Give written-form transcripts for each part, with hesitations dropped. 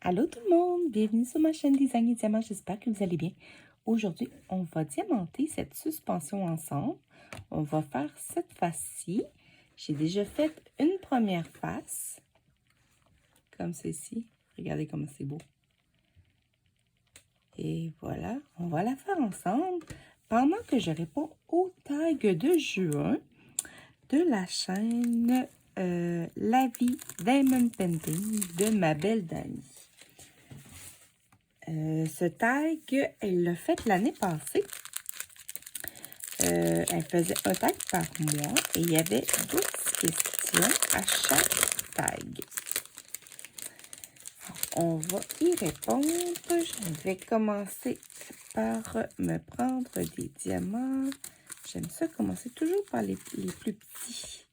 Allô tout le monde, bienvenue sur ma chaîne Design et Diamant, j'espère que vous allez bien. Aujourd'hui, on va diamanter cette suspension ensemble. On va faire cette face-ci. J'ai déjà fait une première face, comme ceci. Regardez comme c'est beau. Et voilà, on va la faire ensemble pendant que je réponds au tag de juin de la chaîne La Vie Diamond Painting de ma belle Dani. Ce tag, elle l'a fait l'année passée. Elle faisait un tag par mois et il y avait 12 questions à chaque tag. Alors, on va y répondre. Je vais commencer par me prendre des diamants. J'aime ça commencer toujours par les plus petits.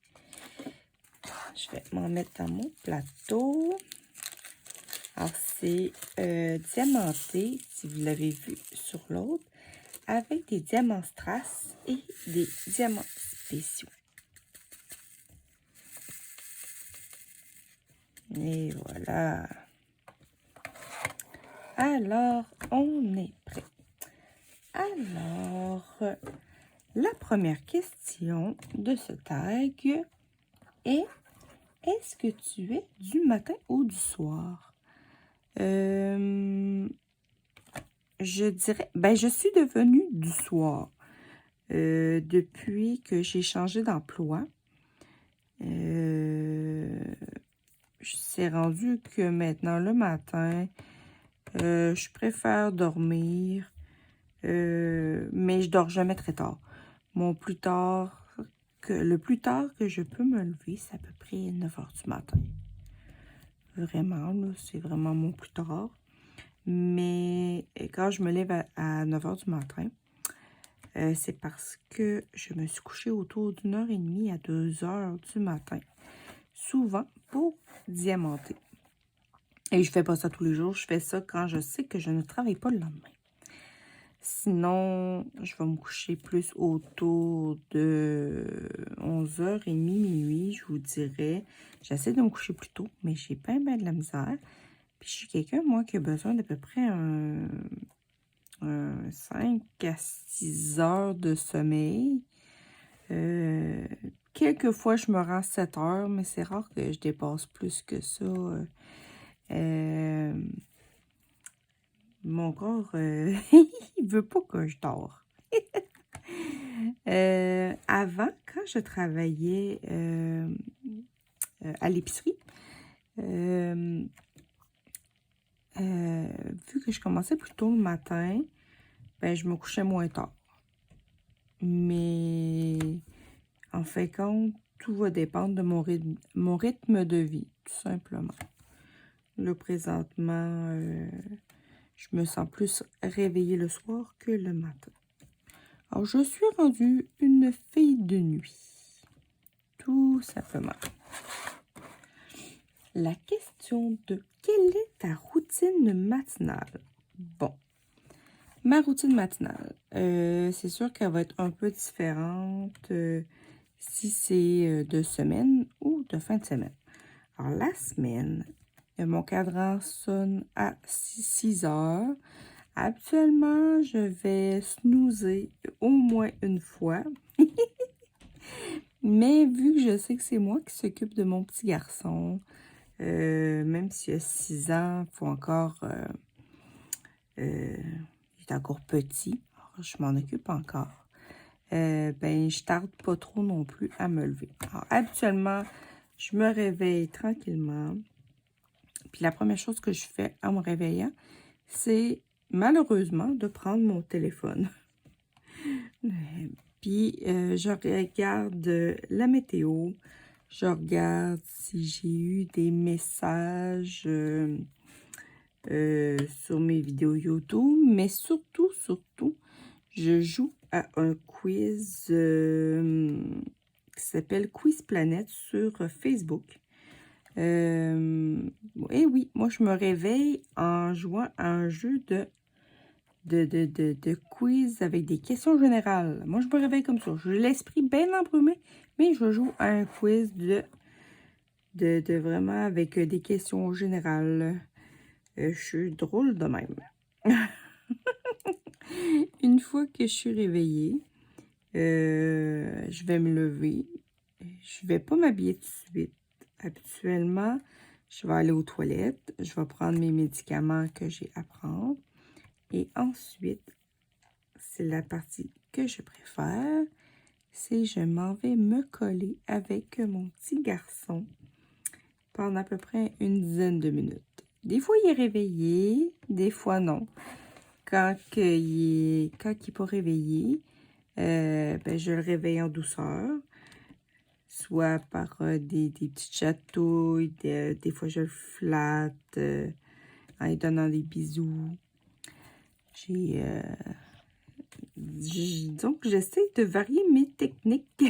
Je vais m'en mettre dans mon plateau. Alors, c'est diamanté, si vous l'avez vu sur l'autre, avec des diamants strass et des diamants spéciaux. Et voilà. Alors, on est prêt. Alors, la première question de ce tag est: est-ce que tu es du matin ou du soir? Je dirais, je suis devenue du soir depuis que j'ai changé d'emploi. C'est rendu que maintenant, le matin, je préfère dormir, mais je dors jamais très tard. Le plus tard que je peux me lever, c'est à peu près 9 h du matin. Vraiment, là, c'est vraiment mon plus tard. Mais quand je me lève à 9 h du matin, c'est parce que je me suis couchée autour d'1 h 30 à 2 h du matin. Souvent pour diamanter. Et je fais pas ça tous les jours. Je fais ça quand je sais que je ne travaille pas le lendemain. Sinon, je vais me coucher plus autour de 11 h 30, minuit, je vous dirais. J'essaie de me coucher plus tôt, mais j'ai pas bien de la misère. Puis je suis quelqu'un, moi, qui a besoin d'à peu près un 5 à 6 heures de sommeil. Quelquefois, je me rends 7 heures, mais c'est rare que je dépasse plus que ça. Mon corps, il veut pas que je dors. Avant, quand je travaillais à l'épicerie, vu que je commençais plus tôt le matin, je me couchais moins tard. Mais en fin de compte, tout va dépendre de mon rythme de vie, tout simplement. Là, présentement, je me sens plus réveillée le soir que le matin. Alors, je suis rendue une fille de nuit. Tout simplement. La question de quelle est ta routine matinale? Bon, ma routine matinale, c'est sûr qu'elle va être un peu différente si c'est de semaine ou de fin de semaine. Alors, la semaine, mon cadran sonne à 6 heures. Habituellement, je vais snoozer au moins une fois. Mais vu que je sais que c'est moi qui s'occupe de mon petit garçon, même s'il a 6 ans, il faut encore... il est encore petit, alors je m'en occupe encore. Je tarde pas trop non plus à me lever. Alors, habituellement, je me réveille tranquillement. Puis la première chose que je fais en me réveillant, c'est malheureusement de prendre mon téléphone. Puis je regarde la météo, je regarde si j'ai eu des messages sur mes vidéos YouTube, mais surtout, je joue à un quiz qui s'appelle Quiz Planet sur Facebook. Et oui, moi, je me réveille en jouant à un jeu de quiz avec des questions générales. Moi, je me réveille comme ça. J'ai l'esprit bien embrumé, mais je joue à un quiz de vraiment avec des questions générales. Je suis drôle de même. Une fois que je suis réveillée, je vais me lever. Je vais pas m'habiller tout de suite. Habituellement, je vais aller aux toilettes. Je vais prendre mes médicaments que j'ai à prendre. Et ensuite, c'est la partie que je préfère. C'est je m'en vais me coller avec mon petit garçon pendant à peu près une dizaine de minutes. Des fois, il est réveillé, des fois non. Quand il est pas réveillé, ben, je le réveille en douceur, soit par des petites chatouilles, des fois je le flatte en lui donnant des bisous. Donc, j'essaie de varier mes techniques.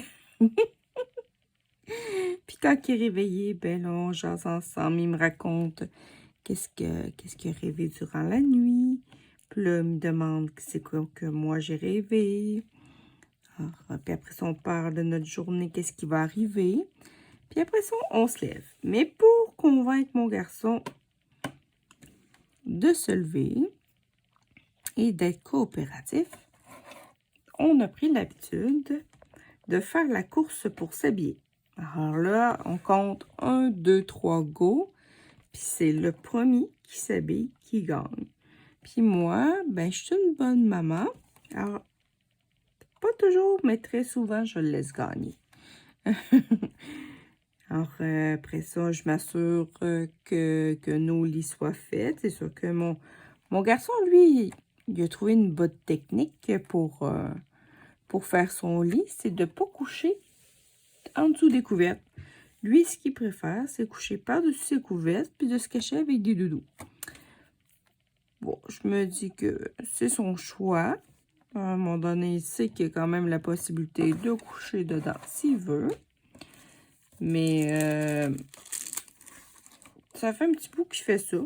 Puis quand il est réveillé, ben là, on jase ensemble. Il me raconte qu'est-ce qu'il a rêvé durant la nuit. Puis là, il me demande c'est quoi que moi j'ai rêvé. Alors, puis après ça, on parle de notre journée, qu'est-ce qui va arriver. Puis après ça, on se lève. Mais pour convaincre mon garçon de se lever et d'être coopératif, on a pris l'habitude de faire la course pour s'habiller. Alors là, on compte 1, 2, 3, go. Puis c'est le premier qui s'habille qui gagne. Puis moi, ben, je suis une bonne maman. Alors, pas toujours, mais très souvent, je le laisse gagner. Alors, après ça, je m'assure que nos lits soient faits. C'est sûr que mon garçon, lui, il a trouvé une bonne technique pour faire son lit. C'est de ne pas coucher en dessous des couvertes. Lui, ce qu'il préfère, c'est coucher par-dessus ses couvertes puis de se cacher avec des doudous. Bon, je me dis que c'est son choix. À un moment donné, il sait qu'il y a quand même la possibilité de coucher dedans s'il veut. Mais ça fait un petit bout que je fais ça.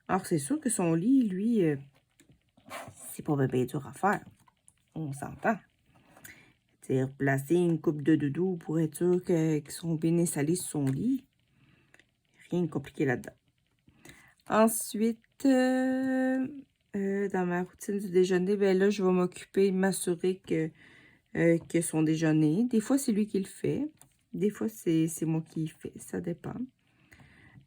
Alors, c'est sûr que son lit, lui, c'est pas bien dur à faire. On s'entend. C'est replacer une coupe de doudou pour être sûr qu'ils sont bien installés sur son lit. Rien de compliqué là-dedans. Ensuite, dans ma routine du déjeuner, ben là, je vais m'occuper, m'assurer que son déjeuner. Des fois, c'est lui qui le fait. Des fois, c'est moi qui le fais. Ça dépend.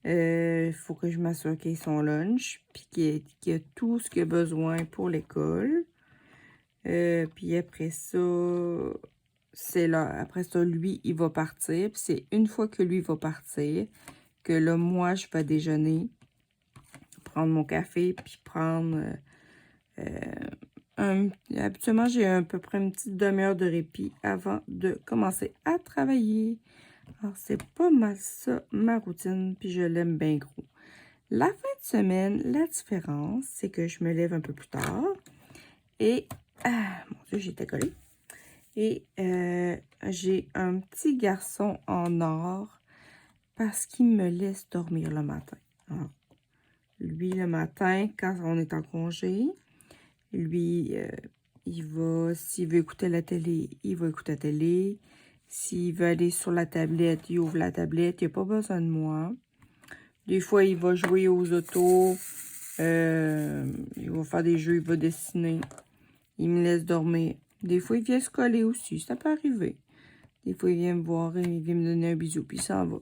Il faut que je m'assure qu'il ait son lunch, puis qu'il a tout ce qu'il a besoin pour l'école. Puis après ça, c'est là. Après ça, lui, il va partir. Puis c'est une fois que lui va partir, que là, moi, je vais déjeuner, prendre mon café, puis prendre... habituellement, j'ai à peu près une petite demi-heure de répit avant de commencer à travailler. Alors, c'est pas mal ça, ma routine, puis je l'aime bien gros. La fin de semaine, la différence, c'est que je me lève un peu plus tard. Et, mon Dieu, j'ai été collée. Et j'ai un petit garçon en or parce qu'il me laisse dormir le matin. Alors, lui, le matin, quand on est en congé, lui, il va, s'il veut écouter la télé, il va écouter la télé. S'il veut aller sur la tablette, il ouvre la tablette. Il n'a pas besoin de moi. Des fois, il va jouer aux autos. Il va faire des jeux, il va dessiner. Il me laisse dormir. Des fois, il vient se coller aussi. Ça peut arriver. Des fois, il vient me voir et il vient me donner un bisou, puis il s'en va.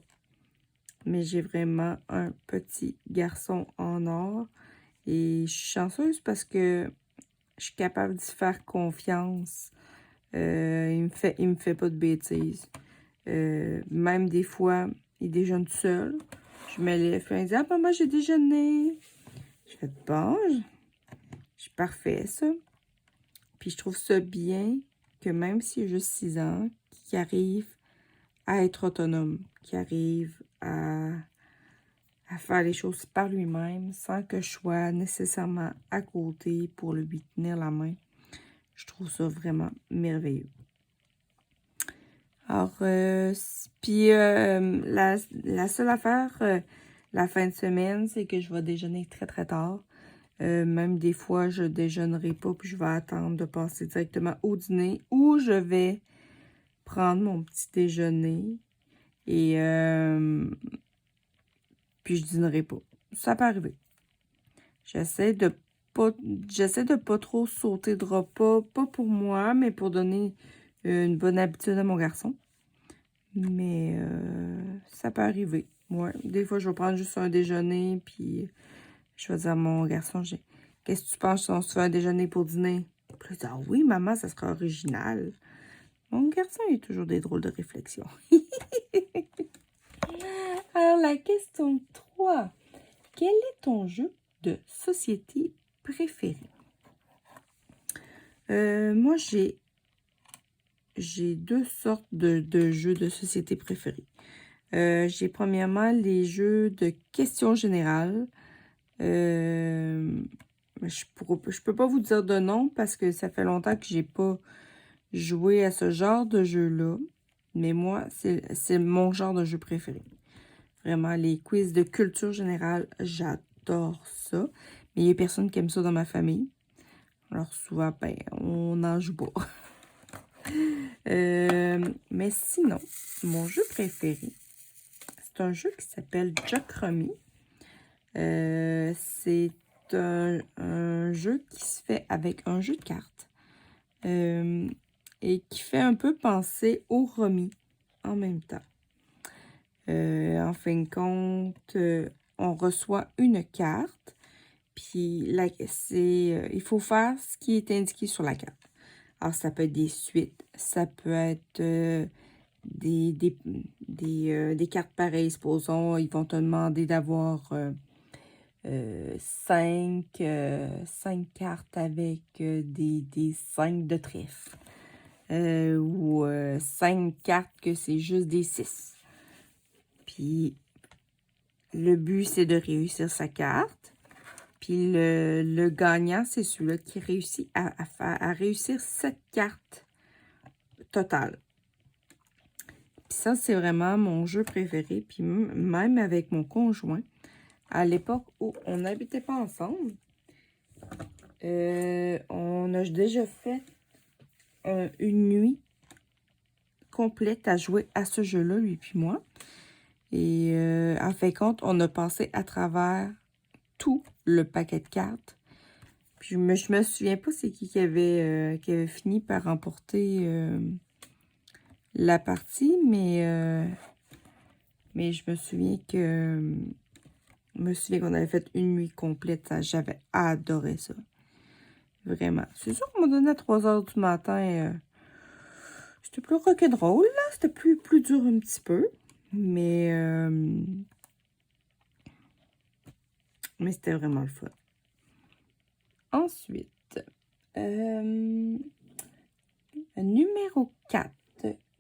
Mais j'ai vraiment un petit garçon en or. Et je suis chanceuse parce que je suis capable d'y faire confiance. Il me fait pas de bêtises. Même des fois, il déjeune tout seul. Je me lève et il me dit « Ah, maman, j'ai déjeuné. » Je fais « Bon, c'est parfait, ça. » Puis je trouve ça bien que même s'il a juste 6 ans, qu'il arrive à être autonome, qu'il arrive à faire les choses par lui-même sans que je sois nécessairement à côté pour lui tenir la main. Je trouve ça vraiment merveilleux. Alors, puis la seule affaire, la fin de semaine, c'est que je vais déjeuner très, très tard. Même des fois, je déjeunerai pas, puis je vais attendre de passer directement au dîner ou je vais prendre mon petit déjeuner et puis je dînerai pas. Ça peut arriver. J'essaie de pas, j'essaie de pas trop sauter de repas, pas pour moi, mais pour donner une bonne habitude à mon garçon. Mais ça peut arriver. Ouais, des fois, je vais prendre juste un déjeuner, puis je vais dire à mon garçon, qu'est-ce que tu penses si on se fait un déjeuner pour dîner? Puis il dit, ah oui, maman, ça sera original. Mon garçon, il a toujours des drôles de réflexions. Alors, la question 3. Quel est ton jeu de société préféré? Moi, j'ai deux sortes de jeux de société préférés. J'ai premièrement les jeux de questions générales. Je peux pas vous dire de nom parce que ça fait longtemps que j'ai pas joué à ce genre de jeu-là. Mais moi, c'est mon genre de jeu préféré. Vraiment, les quiz de culture générale, j'adore ça. Mais il y a personne qui aime ça dans ma famille. Alors souvent, ben, on n'en joue pas. Mais sinon, mon jeu préféré, c'est un jeu qui s'appelle Jokromi. C'est un jeu qui se fait avec un jeu de cartes et qui fait un peu penser au Romy en même temps. En fin de compte, on reçoit une carte, puis il faut faire ce qui est indiqué sur la carte. Alors, ça peut être des suites, ça peut être des cartes pareilles. Supposons, ils vont te demander d'avoir 5 cartes avec des 5 de trèfle. Ou 5 cartes que c'est juste des 6. Puis, le but, c'est de réussir sa carte. Puis, le gagnant, c'est celui-là qui réussit à réussir 7 cartes totales. Puis ça, c'est vraiment mon jeu préféré. Puis même avec mon conjoint, à l'époque où on n'habitait pas ensemble, on a déjà fait une nuit complète à jouer à ce jeu-là, lui puis moi. Et en fin de compte, on a passé à travers tout le paquet de cartes. Puis je me souviens pas c'est qui avait fini par remporter la partie, mais je me souviens qu'on avait fait une nuit complète. J'avais adoré ça. Vraiment. C'est sûr qu'on m'a donné à 3 heures du matin. C'était plus rock'n'roll, là. C'était plus dur un petit peu. Mais c'était vraiment le fun. Ensuite, numéro 4.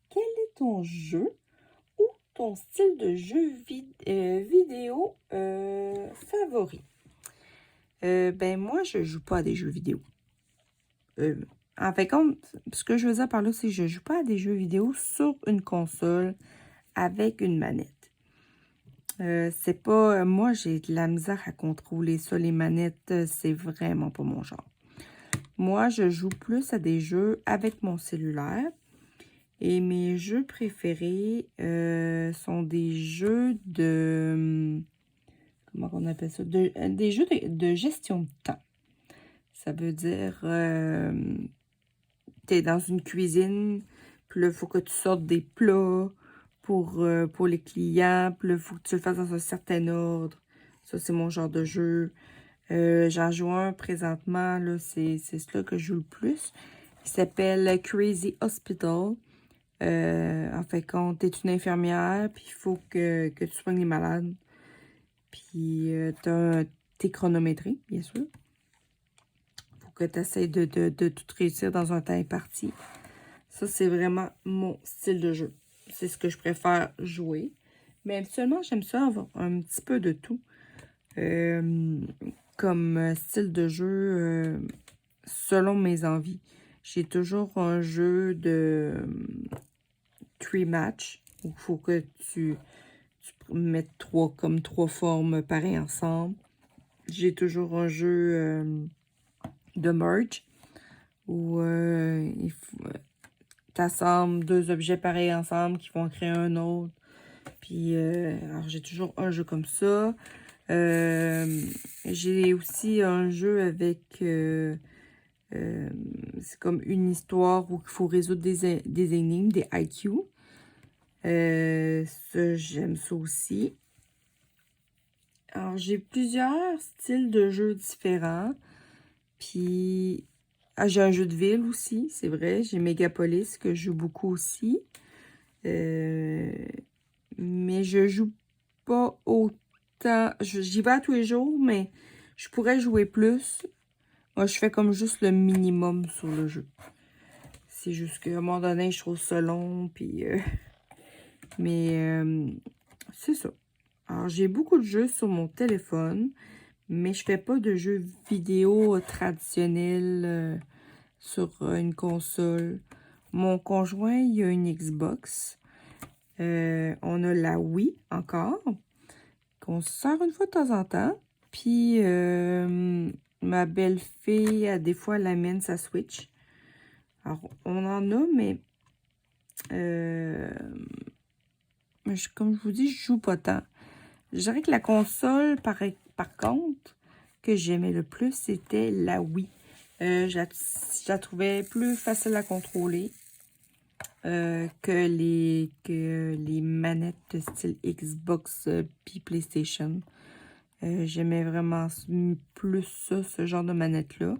Quel est ton jeu ou ton style de jeu vidéo favori? Ben, moi, je joue pas à des jeux vidéo. En fait, ce que je veux dire par là, c'est que je joue pas à des jeux vidéo sur une console avec une manette. C'est pas... moi, j'ai de la misère à contrôler ça. Les manettes, c'est vraiment pas mon genre. Moi, je joue plus à des jeux avec mon cellulaire. Et mes jeux préférés sont des jeux de... comment on appelle ça? Des jeux de gestion de temps. Ça veut dire... tu es dans une cuisine, puis là, il faut que tu sortes des plats pour les clients, puis là, il faut que tu le fasses dans un certain ordre. Ça, c'est mon genre de jeu. J'en joue un présentement, là, c'est celui que je joue le plus. Il s'appelle Crazy Hospital. En fait, quand tu es une infirmière, puis il faut que tu soignes les malades. Puis, t'es chronométré, bien sûr. Il faut que tu essaies de tout réussir dans un temps imparti. Ça, c'est vraiment mon style de jeu. C'est ce que je préfère jouer. Mais habituellement, j'aime ça avoir un petit peu de tout. Comme style de jeu selon mes envies. J'ai toujours un jeu de 3 match où il faut que tu mettes trois formes pareilles ensemble. J'ai toujours un jeu de merge où il faut t'assembles 2 objets pareils ensemble qui vont créer un autre. Puis, alors j'ai toujours un jeu comme ça. J'ai aussi un jeu avec... c'est comme une histoire où il faut résoudre des énigmes, des IQ. Ça, j'aime ça aussi. Alors, j'ai plusieurs styles de jeux différents. Puis, j'ai un jeu de ville aussi, c'est vrai. J'ai Megapolis que je joue beaucoup aussi. Mais je joue pas autant. J'y vais à tous les jours, mais je pourrais jouer plus. Moi, je fais comme juste le minimum sur le jeu. C'est juste qu'à un moment donné, je trouve ça long, puis... mais c'est ça. Alors, j'ai beaucoup de jeux sur mon téléphone, mais je fais pas de jeux vidéo traditionnels sur une console. Mon conjoint, il a une Xbox. On a la Wii encore, qu'on se sert une fois de temps en temps. Puis, ma belle-fille, des fois, elle amène sa Switch. Alors, on en a, mais comme je vous dis, je joue pas tant. Je dirais que la console, par contre, que j'aimais le plus, c'était la Wii. Je la trouvais plus facile à contrôler que les manettes de style Xbox puis PlayStation. J'aimais vraiment plus ça, ce genre de manette-là.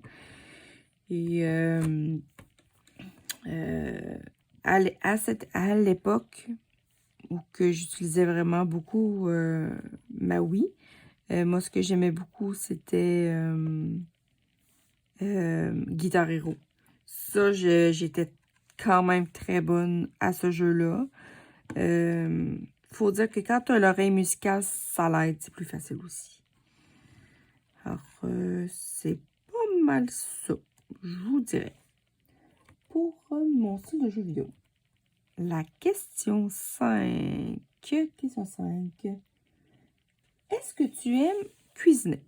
Et à l'époque où que j'utilisais vraiment beaucoup ma Wii, moi, ce que j'aimais beaucoup, c'était Guitar Hero. Ça, j'étais quand même très bonne à ce jeu-là. Faut dire que quand tu as l'oreille musicale, ça l'aide, c'est plus facile aussi. Alors, c'est pas mal ça, je vous dirais. Pour mon style de jeu vidéo. La question 5. Question 5. Est-ce que tu aimes cuisiner?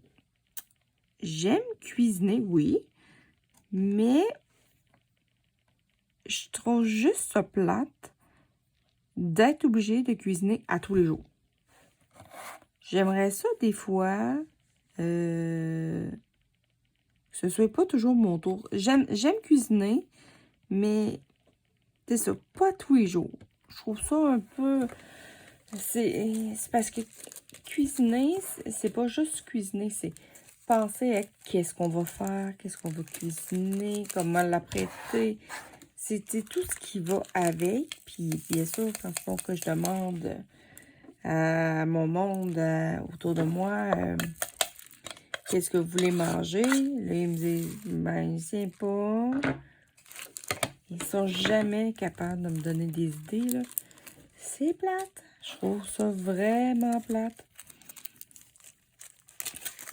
J'aime cuisiner, oui, mais je trouve juste ça plate d'être obligée de cuisiner à tous les jours. J'aimerais ça des fois que ce soit pas toujours mon tour. J'aime cuisiner, mais c'est ça, pas tous les jours. Je trouve ça un peu... C'est parce que cuisiner, c'est pas juste cuisiner, c'est penser à qu'est-ce qu'on va faire, qu'est-ce qu'on va cuisiner, comment l'apprêter. C'était tout ce qui va avec. Puis bien sûr, quand il faut que je demande à mon monde autour de moi qu'est-ce que vous voulez manger, là, ils me disent, ben, je sais pas. Ils sont jamais capables de me donner des idées, là. C'est plate. Je trouve ça vraiment plate.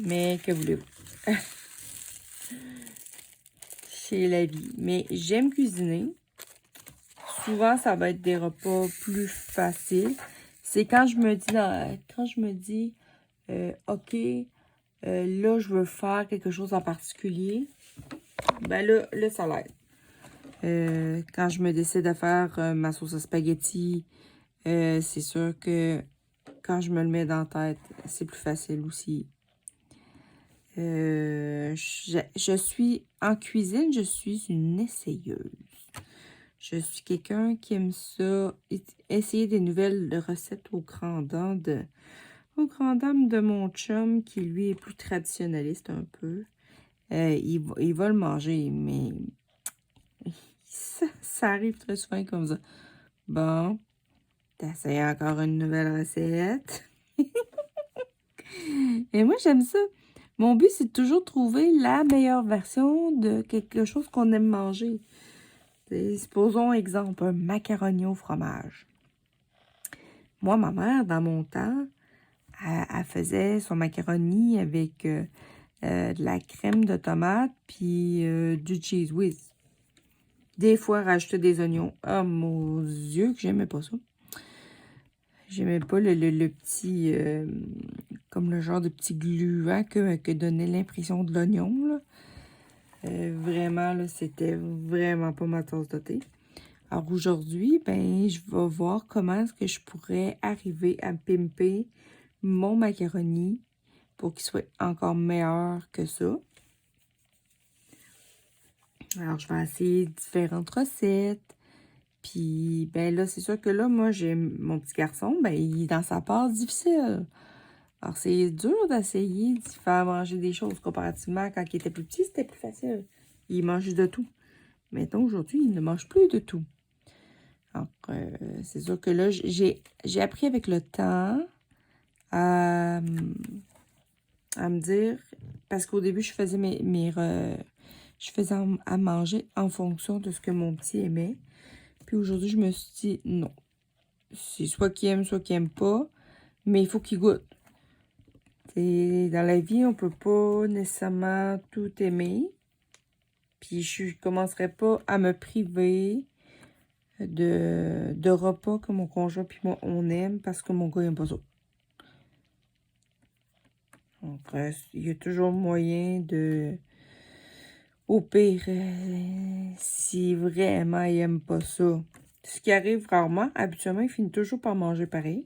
Mais que voulez-vous? C'est la vie. Mais j'aime cuisiner. Souvent, ça va être des repas plus faciles. C'est quand je me dis, OK, là, je veux faire quelque chose en particulier. Ben là ça l'aide. Quand je me décide à faire ma sauce à spaghetti, c'est sûr que quand je me le mets dans la tête, c'est plus facile aussi. Je suis en cuisine, je suis une essayeuse. Je suis quelqu'un qui aime ça, essayer des nouvelles recettes au grand dam de mon chum, qui lui est plus traditionnaliste un peu. Il va le manger, mais ça arrive très souvent comme ça. Bon, t'essayes encore une nouvelle recette. Et moi, j'aime ça. Mon but, c'est de toujours trouver la meilleure version de quelque chose qu'on aime manger. Supposons, exemple, un macaroni au fromage. Moi, ma mère, dans mon temps, elle faisait son macaroni avec de la crème de tomate puis du cheese whiz. Des fois, rajouter des oignons. Oh mon Dieu, que j'aimais pas ça. J'aimais pas le petit... comme le genre de petit gluant que donnait l'impression de l'oignon, là. Vraiment, là, c'était vraiment pas ma tasse de thé. Alors aujourd'hui, ben, je vais voir comment est-ce que je pourrais arriver à pimper mon macaroni pour qu'il soit encore meilleur que ça. Alors, je vais essayer différentes recettes. Puis, ben là, c'est sûr que là, moi, j'ai mon petit garçon, ben, il est dans sa passe difficile. Alors, c'est dur d'essayer de faire manger des choses comparativement quand il était plus petit, c'était plus facile. Il mange de tout. Maintenant, aujourd'hui, il ne mange plus de tout. Alors, c'est sûr que là, j'ai appris avec le temps à me dire, parce qu'au début, je faisais je faisais à manger en fonction de ce que mon petit aimait. Puis aujourd'hui, je me suis dit, non. C'est soit qu'il aime, soit qu'il aime pas, mais il faut qu'il goûte. Dans la vie, on peut pas nécessairement tout aimer. Puis je commencerai pas à me priver de repas que mon conjoint puis moi, on aime parce que mon gars n'aime pas ça. Donc, il y a toujours moyen de... Au pire, si vraiment il n'aime pas ça. Ce qui arrive rarement, habituellement, il finit toujours par manger pareil.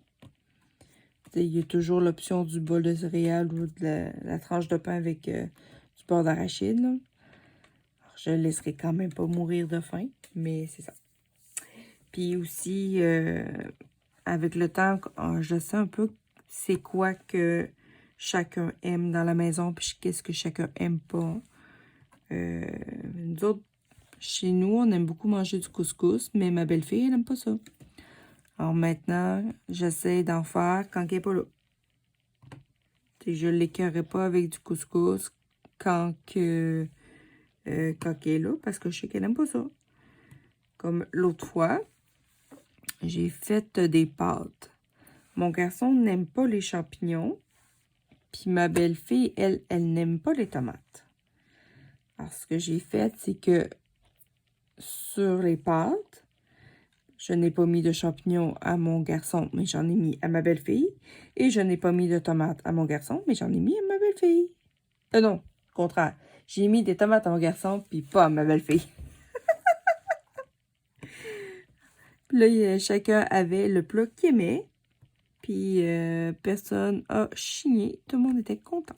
Il y a toujours l'option du bol de céréales ou de la tranche de pain avec du beurre d'arachide. Je ne le laisserai quand même pas mourir de faim, mais c'est ça. Puis aussi, avec le temps, je sais un peu c'est quoi que chacun aime dans la maison, puis qu'est-ce que chacun aime pas. Nous autres, chez nous, on aime beaucoup manger du couscous, mais ma belle-fille, elle n'aime pas ça. Alors maintenant, j'essaie d'en faire quand elle n'est pas là. Je ne l'écœurerai pas avec du couscous quand elle est là, parce que je sais qu'elle n'aime pas ça. Comme l'autre fois, j'ai fait des pâtes. Mon garçon n'aime pas les champignons, puis ma belle-fille, elle n'aime pas les tomates. Alors, ce que j'ai fait, c'est que sur les pâtes, je n'ai pas mis de champignons à mon garçon, mais j'en ai mis à ma belle-fille. Et je n'ai pas mis de tomates à mon garçon, mais j'en ai mis à ma belle-fille. Non, au contraire. J'ai mis des tomates à mon garçon, puis pas à ma belle-fille. Puis là, chacun avait le plat qu'il aimait. Puis personne a chigné. Tout le monde était content.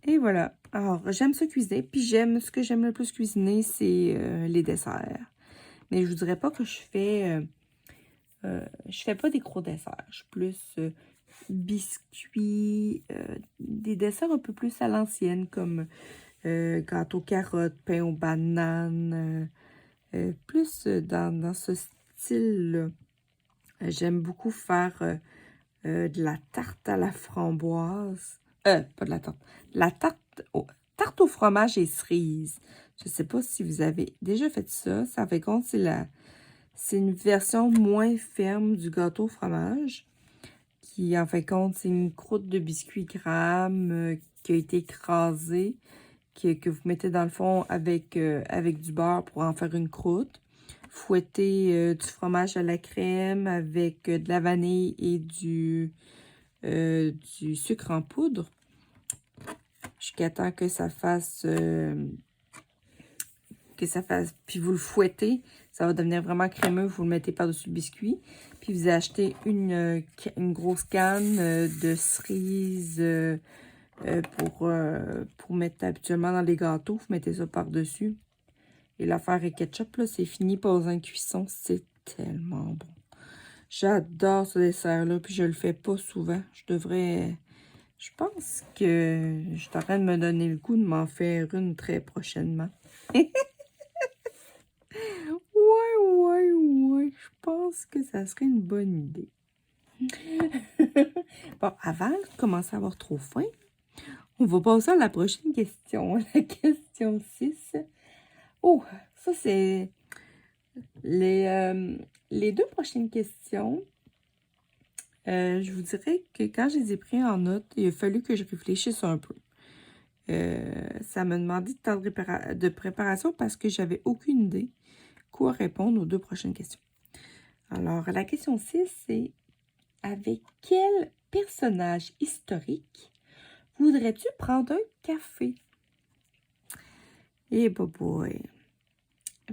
Et voilà. Alors, j'aime ça cuisiner. Puis ce que j'aime le plus cuisiner, c'est les desserts. Mais je vous dirais pas que je fais pas des gros desserts. Je suis plus biscuits, des desserts un peu plus à l'ancienne, comme gâteau carottes, pain aux bananes, plus dans ce style-là. J'aime beaucoup faire de la tarte à la framboise. Pas de la tarte. La tarte au fromage et cerise. Je ne sais pas si vous avez déjà fait ça. Ça fait compte, c'est une version moins ferme du gâteau au fromage. Qui, en fait compte, c'est une croûte de biscuit Graham qui a été écrasée, que vous mettez dans le fond avec du beurre pour en faire une croûte. Fouetter du fromage à la crème avec de la vanille et du sucre en poudre. Jusqu'à temps que ça fasse... puis vous le fouettez. Ça va devenir vraiment crémeux. Vous le mettez par-dessus le biscuit. Puis vous achetez une grosse canne de cerises pour mettre habituellement dans les gâteaux. Vous mettez ça par-dessus. Et l'affaire est ketchup, là, c'est fini, pas besoin de cuisson. C'est tellement bon. J'adore ce dessert-là, puis je le fais pas souvent. Je pense que je suis en train de me donner le goût de m'en faire une très prochainement. Ouais. Je pense que ça serait une bonne idée. Bon, avant de commencer à avoir trop faim, on va passer à la prochaine question. La question 6. Oh, ça c'est... Les deux prochaines questions, je vous dirais que quand je les ai pris en note, il a fallu que je réfléchisse un peu. Ça m'a demandé de temps de préparation parce que j'avais aucune idée quoi répondre aux deux prochaines questions. Alors, la question 6, c'est « Avec quel personnage historique voudrais-tu prendre un café? » Eh boy.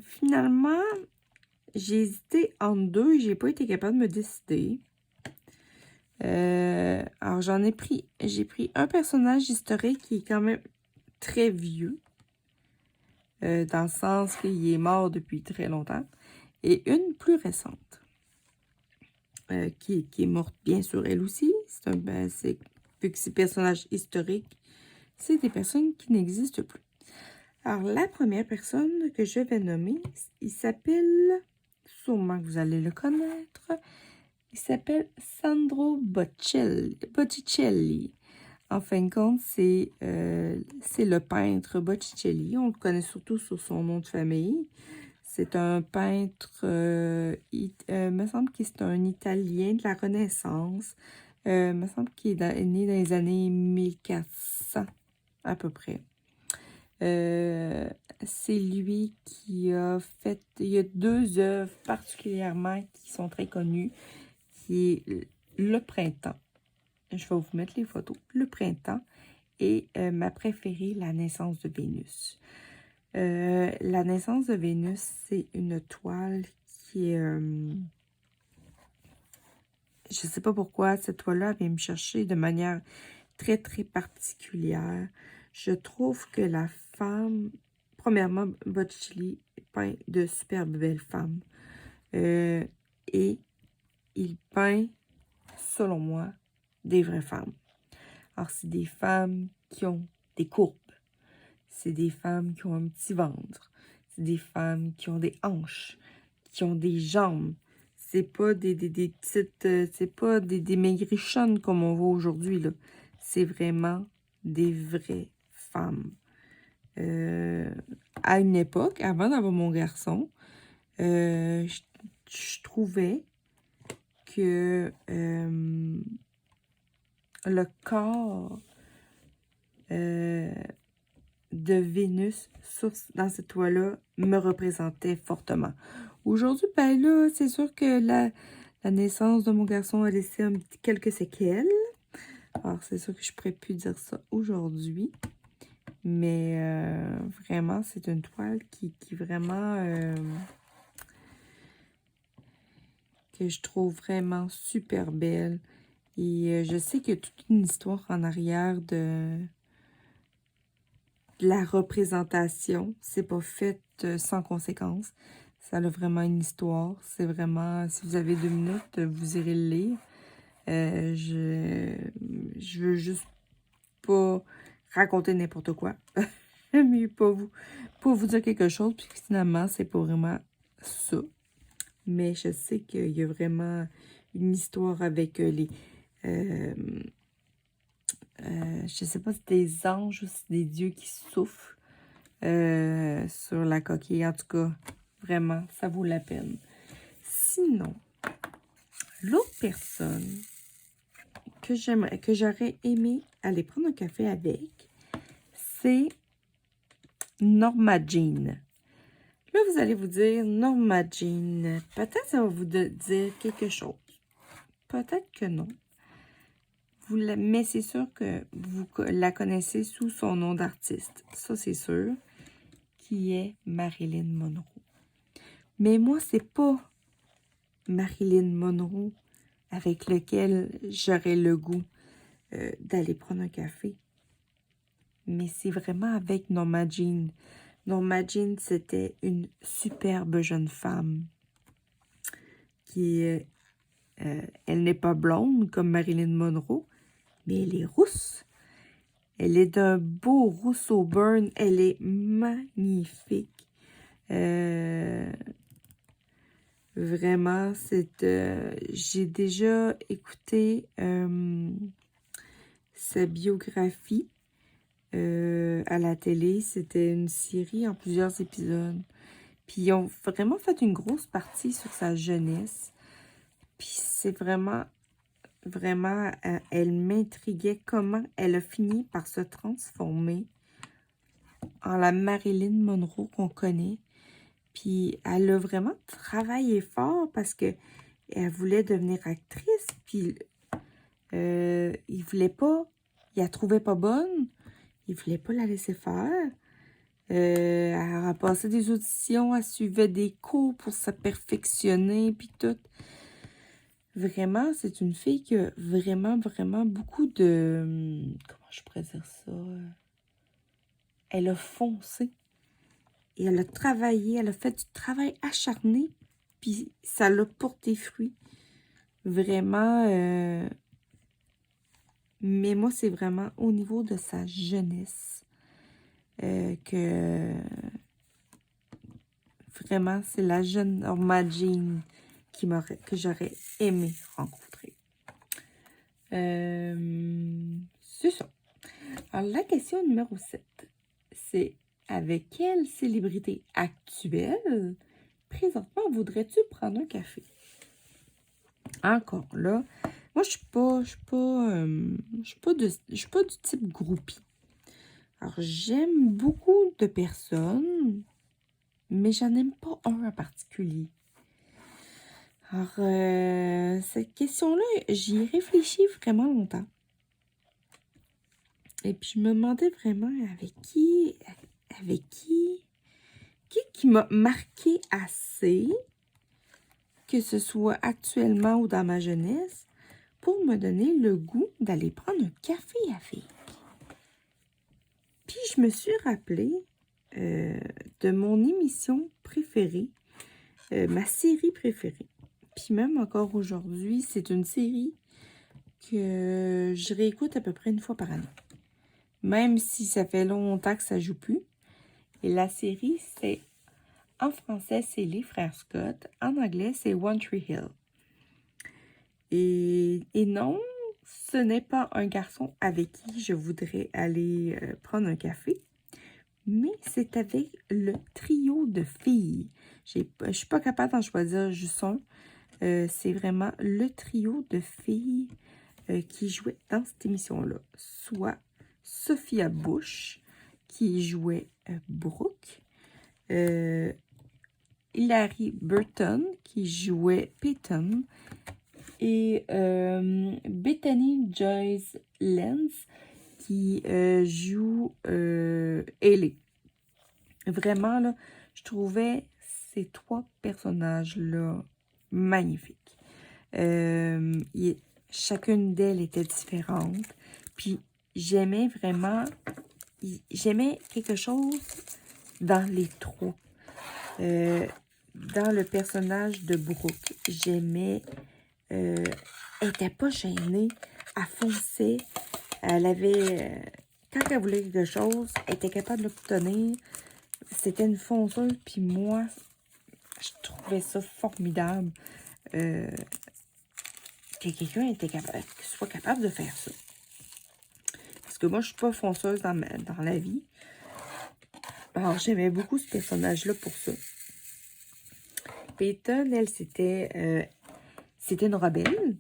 Finalement, j'ai hésité entre deux. J'ai pas été capable de me décider. Alors, j'ai pris un personnage historique qui est quand même très vieux, dans le sens qu'il est mort depuis très longtemps, et une plus récente, qui est morte bien sûr elle aussi. Vu que c'est personnage historique, c'est des personnes qui n'existent plus. Alors, la première personne que je vais nommer, il s'appelle, sûrement que vous allez le connaître, il s'appelle Sandro Botticelli. En fin de compte, c'est le peintre Botticelli. On le connaît surtout sur son nom de famille. C'est un peintre, me semble que c'est un Italien de la Renaissance. Me semble qu'il est né dans les années 1400, à peu près. C'est lui qui a fait... Il y a 2 œuvres particulièrement qui sont très connues, qui est Le Printemps. Je vais vous mettre les photos. Le Printemps et ma préférée, La naissance de Vénus. La naissance de Vénus, c'est une toile qui est... je ne sais pas pourquoi cette toile-là vient me chercher de manière très, très particulière. Je trouve que la femme... Premièrement, Botticelli peint de superbes belles femmes. Et il peint, selon moi, des vraies femmes. Alors, c'est des femmes qui ont des courbes. C'est des femmes qui ont un petit ventre. C'est des femmes qui ont des hanches, qui ont des jambes. C'est pas des petites... c'est pas des maigrichonnes comme on voit aujourd'hui, là. C'est vraiment des vraies femmes. À une époque, avant d'avoir mon garçon, je trouvais que le corps de Vénus dans cette toile-là me représentait fortement. Aujourd'hui, ben là, c'est sûr que la naissance de mon garçon a laissé quelques séquelles. Alors, c'est sûr que je ne pourrais plus dire ça aujourd'hui. Mais vraiment, c'est une toile qui vraiment... que je trouve vraiment super belle. Et je sais qu'il y a toute une histoire en arrière de la représentation. C'est pas fait sans conséquence. Ça a vraiment une histoire. C'est vraiment... Si vous avez 2 minutes, vous irez le lire. Je veux juste pas raconter n'importe quoi. Mais pas vous dire quelque chose. Puis finalement, c'est pas vraiment ça. Mais je sais qu'il y a vraiment une histoire avec les... je sais pas si c'est des anges ou si c'est des dieux qui soufflent sur la coquille. En tout cas, vraiment, ça vaut la peine. Sinon, l'autre personne que j'aurais aimé aller prendre un café avec, c'est Norma Jean. Là, vous allez vous dire, Norma Jean, peut-être ça va vous dire quelque chose. Peut-être que non. Mais c'est sûr que vous la connaissez sous son nom d'artiste. Ça, c'est sûr. Qui est Marilyn Monroe. Mais moi, c'est pas Marilyn Monroe avec lequel j'aurais le goût d'aller prendre un café. Mais c'est vraiment avec Norma Jean. Norma Jean, c'était une superbe jeune femme qui elle n'est pas blonde comme Marilyn Monroe, mais elle est rousse. Elle est d'un beau rousseau burn. Elle est magnifique. Vraiment, j'ai déjà écouté sa biographie à la télé. C'était une série en plusieurs épisodes. Puis ils ont vraiment fait une grosse partie sur sa jeunesse. Puis c'est vraiment, elle m'intriguait comment elle a fini par se transformer en la Marilyn Monroe qu'on connaît. Puis elle a vraiment travaillé fort parce que elle voulait devenir actrice. Puis il voulait pas, il la trouvait pas bonne. Il voulait pas la laisser faire. Elle a passé des auditions, elle suivait des cours pour se perfectionner, puis tout. Vraiment, c'est une fille qui a vraiment, vraiment beaucoup de... Comment je pourrais dire ça? Elle a foncé. Et elle a travaillé, elle a fait du travail acharné. Puis ça l'a porté fruit. Vraiment... mais moi, c'est vraiment au niveau de sa jeunesse que... Vraiment, c'est la jeune Norma Jean que j'aurais aimé rencontrer. C'est ça. Alors, la question numéro 7, c'est avec quelle célébrité actuelle, présentement, voudrais-tu prendre un café? Encore là, moi, je suis pas du type groupie. Alors, j'aime beaucoup de personnes, mais j'en aime pas un en particulier. Alors, cette question-là, j'y ai réfléchi vraiment longtemps. Et puis, je me demandais vraiment avec qui m'a marqué assez, que ce soit actuellement ou dans ma jeunesse, pour me donner le goût d'aller prendre un café avec. Puis, je me suis rappelé de mon émission préférée, ma série préférée. Puis même encore aujourd'hui, c'est une série que je réécoute à peu près une fois par année. Même si ça fait longtemps que ça joue plus. Et la série, c'est... En français, c'est Les Frères Scott. En anglais, c'est One Tree Hill. Et non, ce n'est pas un garçon avec qui je voudrais aller prendre un café. Mais c'est avec le trio de filles. Je ne suis pas capable d'en choisir juste un. C'est vraiment le trio de filles qui jouait dans cette émission-là. Soit Sophia Bush, qui jouait Brooke. Hilary Burton, qui jouait Peyton. Et Bethany Joyce Lenz, qui joue Ellie. Vraiment, là, je trouvais ces trois personnages-là magnifiques. Chacune d'elles était différente. Puis j'aimais vraiment... J'aimais quelque chose dans les trois. Dans le personnage de Brooke, j'aimais... elle n'était pas gênée. Elle fonçait. Elle avait... quand elle voulait quelque chose, elle était capable de l'obtenir. C'était une fonceuse. Puis moi, je trouvais ça formidable. Que quelqu'un soit capable de faire ça. Parce que moi, je suis pas fonceuse dans la vie. Alors, j'aimais beaucoup ce personnage-là pour ça. Peyton, elle, c'était une rebelle.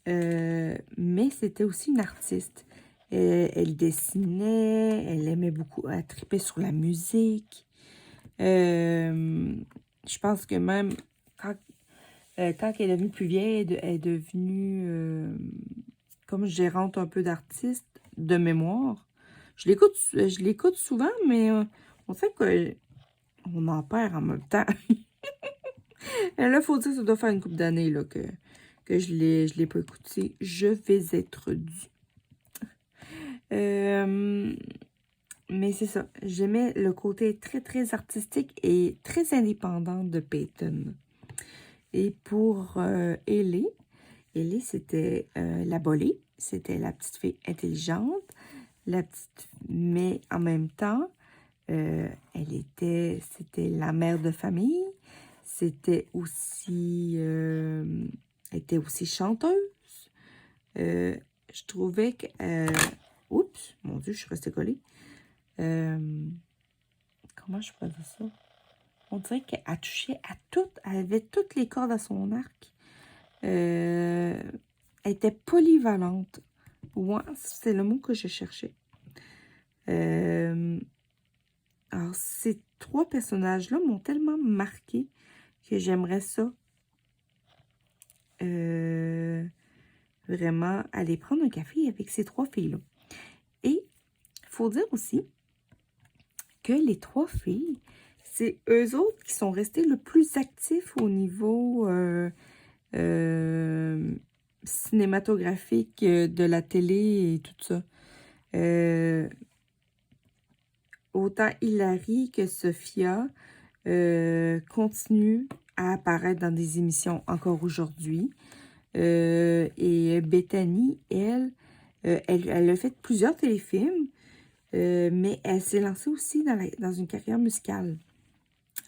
Mais c'était aussi une artiste. Elle dessinait, elle aimait beaucoup, elle tripait sur la musique. Je pense que même quand elle est devenue plus vieille, elle est devenue comme gérante un peu d'artiste de mémoire. Je l'écoute souvent, mais on sait qu'on en perd en même temps. Là, il faut dire que ça doit faire une couple d'années là, que je l'ai pas écouté. Je vais être due. Mais c'est ça. J'aimais le côté très, très artistique et très indépendant de Peyton. Et pour Ellie, c'était la bolée. C'était la petite fille intelligente. Mais en même temps, c'était la mère de famille. C'était aussi... elle était aussi chanteuse. Je trouvais que... oups, mon Dieu, je suis restée collée. Comment je pourrais dire ça? On dirait qu'elle touchait à tout. Elle avait toutes les cordes à son arc. Elle était polyvalente. Ouais, c'est le mot que je cherchais. Alors, ces trois personnages-là m'ont tellement marqué que j'aimerais ça vraiment aller prendre un café avec ces trois filles-là. Et il faut dire aussi que les trois filles, c'est eux autres qui sont restés le plus actifs au niveau cinématographique de la télé et tout ça. Autant Hilary que Sophia continuent à apparaître dans des émissions encore aujourd'hui. Et Bethany, elle a fait plusieurs téléfilms, mais elle s'est lancée aussi dans une carrière musicale.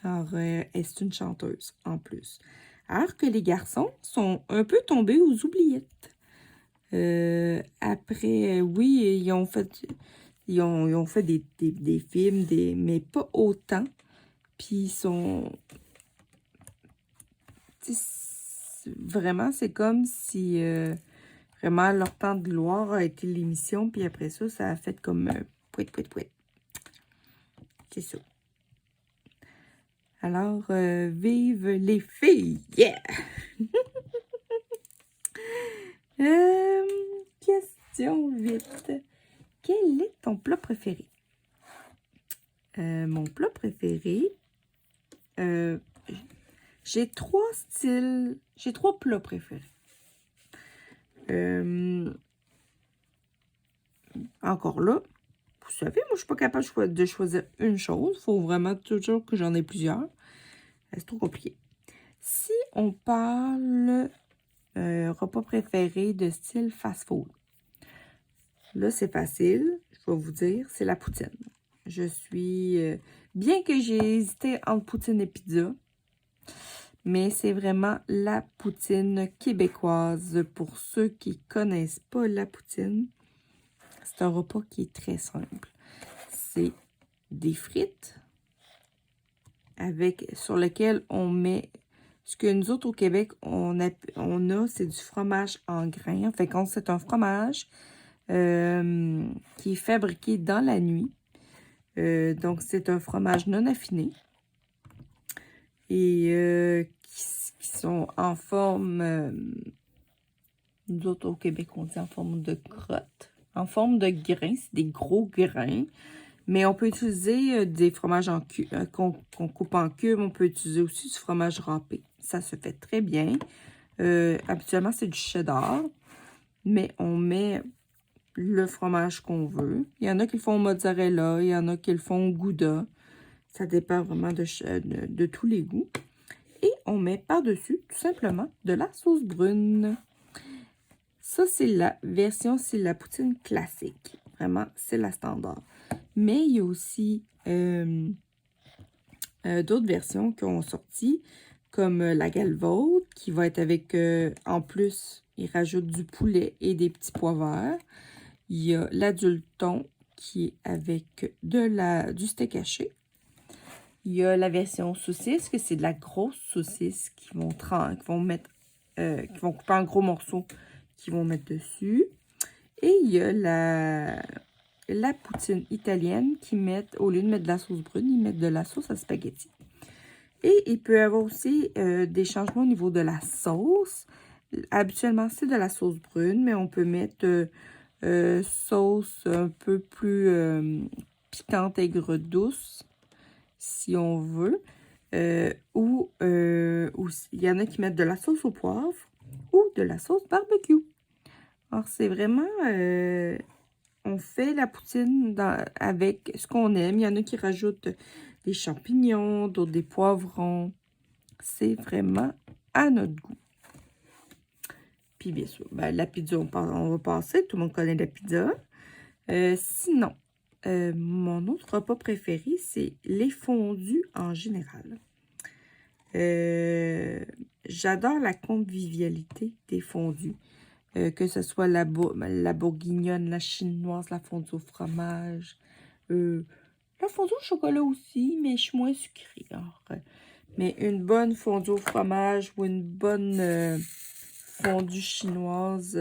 Alors, elle est une chanteuse en plus. Alors que les garçons sont un peu tombés aux oubliettes. Après, oui, ils ont fait des films, mais pas autant. Puis ils sont... Vraiment, c'est comme si vraiment leur temps de gloire a été l'émission. Puis après ça, ça a fait comme pouet, pouet, pouet. C'est ça. Alors, vive les filles! Yeah! Question vite. Quel est ton plat préféré? Mon plat préféré, j'ai 3 styles, j'ai 3 plats préférés. Encore là, vous savez, moi, je suis pas capable de choisir une chose. Il faut vraiment toujours que j'en ai plusieurs. C'est trop compliqué. Si on parle repas préféré de style fast-food, là, c'est facile. Je vais vous dire, c'est la poutine. Je suis... bien que j'ai hésité entre poutine et pizza, mais c'est vraiment la poutine québécoise. Pour ceux qui connaissent pas la poutine, c'est un repas qui est très simple. C'est des frites sur lequel on met... Ce que nous autres au Québec, on a c'est du fromage en grains. Fait qu'on c'est un fromage qui est fabriqué dans la nuit. Donc, c'est un fromage non affiné. Et qui sont en forme... nous autres au Québec, on dit en forme de crotte. En forme de grains, c'est des gros grains. Mais on peut utiliser des fromages qu'on coupe en cubes. On peut utiliser aussi du fromage râpé. Ça se fait très bien. Habituellement, c'est du cheddar. Mais on met le fromage qu'on veut. Il y en a qui le font au mozzarella. Il y en a qui le font au gouda. Ça dépend vraiment de tous les goûts. Et on met par-dessus, tout simplement, de la sauce brune. Ça, c'est la version, c'est la poutine classique. Vraiment, c'est la standard. Mais il y a aussi d'autres versions qui ont sorti, comme la galvaude, qui va être avec, en plus, ils rajoutent du poulet et des petits pois verts. Il y a l'adulton, qui est avec du steak haché. Il y a la version saucisse, que c'est de la grosse saucisse qu'ils vont mettre, qui vont couper en gros morceaux, qu'ils vont mettre dessus. Et il y a la poutine italienne qui mettent, au lieu de mettre de la sauce brune, ils mettent de la sauce à spaghetti. Et il peut y avoir aussi des changements au niveau de la sauce. Habituellement, c'est de la sauce brune, mais on peut mettre sauce un peu plus piquante, aigre, douce, si on veut. Ou il y en a qui mettent de la sauce au poivre ou de la sauce barbecue. Alors, c'est vraiment... on fait la poutine avec ce qu'on aime. Il y en a qui rajoutent des champignons, d'autres des poivrons. C'est vraiment à notre goût. Puis bien sûr, ben, la pizza, on va passer. Tout le monde connaît la pizza. Sinon, mon autre repas préféré, c'est les fondus en général. J'adore la convivialité des fondus. Que ce soit la bourguignonne, la chinoise, la fondue au fromage. La fondue au chocolat aussi, mais je suis moins sucrée. Alors, mais une bonne fondue au fromage ou une bonne fondue chinoise,